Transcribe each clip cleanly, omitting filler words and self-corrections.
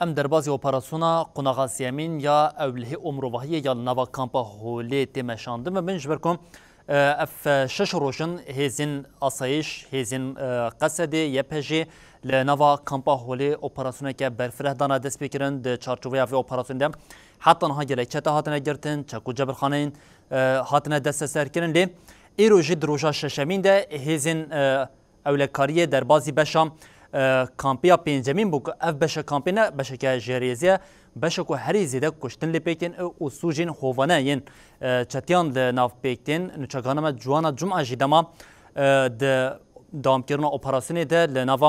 ام دربازی اپراسیونا قوناغا سیمین یا اوله امروهی یا نوا کامپا هولی تمشاندم من جبرکم اف شش روشن هزین آسایش هزین قصد یپجی لنوا کامپا هولی اپراسیونا که برفره دانا دست بکرن د چارچوبه اف اپراسیون دم حتی نها گله چتا هاتنه گرتن چکو جبر خانین هاتنه دست سر کردن لی ایروجی دروجا ششمین ده هزین اولکاریه دربازی بشام کامپیا پنجمین بوک اف بشه کامپینا بشه که جریزیه بشه که هری زیده کشتن لپیکتین او سوجین خوانه ین چتیان لناف پیکتین نچگانم جوانا جمعه جدما د دام کردن اپراسیونی ده لناف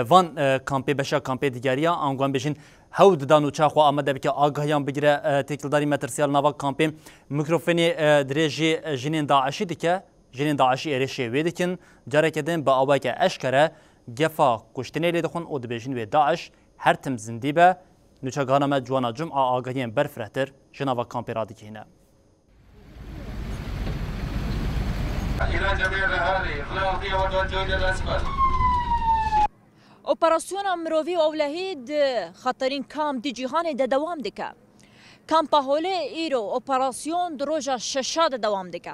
وان کامپی بشه کامپی دیگریا آنگوان بشین هود دانو چاخو آمده بکه آگاهیان بگیره تکلداری مترسیال ناوا کامپی میکروفونی دریجی جنین داعشی دیکه جنین داعشی ارشی ویدکن جاره کدن با آوائی که اشکره گفا کشتنی لی دخون او دبیجین و داعش هر تم زندی به نوچگانه ما جوانا جمعه آگاهیان برفرهتر جناوا کامپی را دیگهینه إلى جميع الأهالي إغلاقية وتوجه إلى الأسفل. اپراسیون مروی اولهید خطرین کام دی جهان ده دوام دکه. کامپا هوله ایرو اپراسیون دروجا ششاد دوام دکه.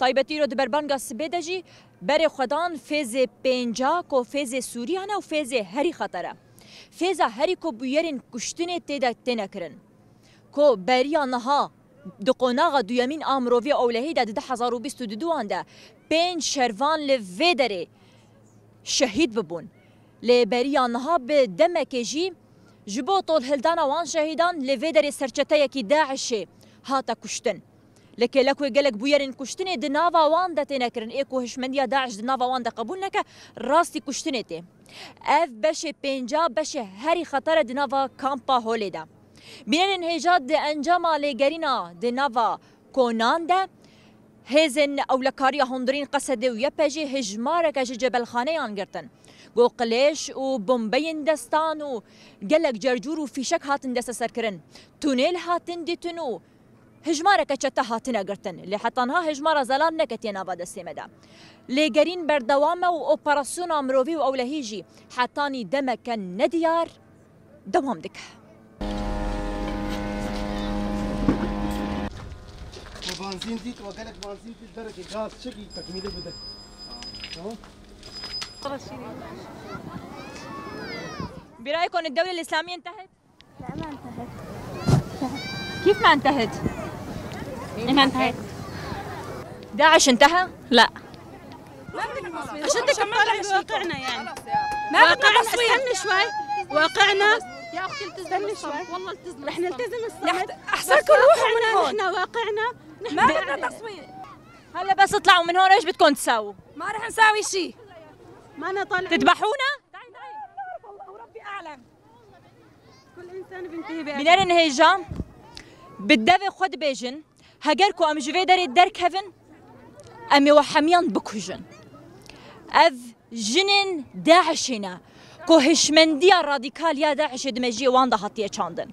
طایبت ایرو دبربانگا سبیدجی بر خدان فیز پنجا کو فیز سوریانه و فیز هری خطره. فیز هری کو بیرین کشتنی تیدا تنکرن. کو بریا نها دقوناغ دویمین امروی اولهید ده 2022 انده 5 شروان لویدره شهید ببون. لبریان ها به دمک جی جبو طول هلدان وان شهیدان لویدر سرچته یکی داعشه هاتا کشتن لکه لکوی گلک بویرین کشتنی دناوا وان ده تنکرن ایکو هشمندیا داعش دناوا وان ده قبول نکه راستی کشتنی ته اف بشه پنجا بشه هری خطر دناوا کامپا هولی ده بینن انهیجات ده انجام لگرینا دناوا کونان ده هزن اولکاریا هندرین قصده و یپجی هجمارک اج جبل خانه آنگرتن گو قلیش و بمبین دستان و گلک جرجور و فیشک هاتن دست سرکرن تونیل هاتن دیتنو هجمارک چتا هاتن اگرتن لی حتانها هجمار زلان نکتین آوا دستی مده لی گرین بردوام و اپراسیون امروی و اولهیجی حتانی دمک ندیار دوام دکه بنزين زيت وقالك بنزين زيت درجة غاز شقي تكميله بده برأيكم الدولة الإسلامية انتهت؟ لا ما انتهت. كيف ما انتهت؟ ما انتهت. داعش انتهى؟ لا. عشان تطلع بواقعنا يعني ما واقعنا استنى شوي واقعنا يا اختي التزمي شوي والله التزمي رح نلتزم الصمت احسنكم روحوا من هون احنا واقعنا ما بدنا تصوير هلا بس اطلعوا من هون ايش بدكم تساووا؟ ما رح نساوي شيء ما انا طالع تذبحونا؟ والله وربي اعلم كل انسان بينتهي بنرن هيجام بالدبي خد بيجن هجركو ام جفيدر الدر كيفن ام وحميان بكوجن اف جنن داعشنا کو هشمندیا رادیکال یا داعش دمجی وان ده هاتیه چاندن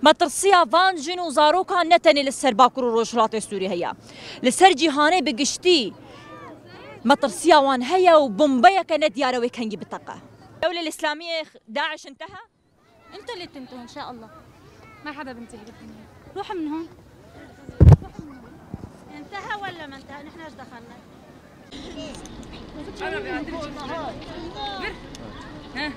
مترسیا وان جنو زاروکا نتنی لسر باکر و روشلات سوری هيا لسر جهانه بگشتی مترسیا وان هيا و بومبايا كانت ياروي كنجي بتقى الدولة الإسلامية داعش انتهى؟ انتوا اللي تنتهوا ان شاء الله ما حدا بنتهي بالدنيا روحوا من هون انتهى ولا ما انتهى نحن ايش دخلنا ها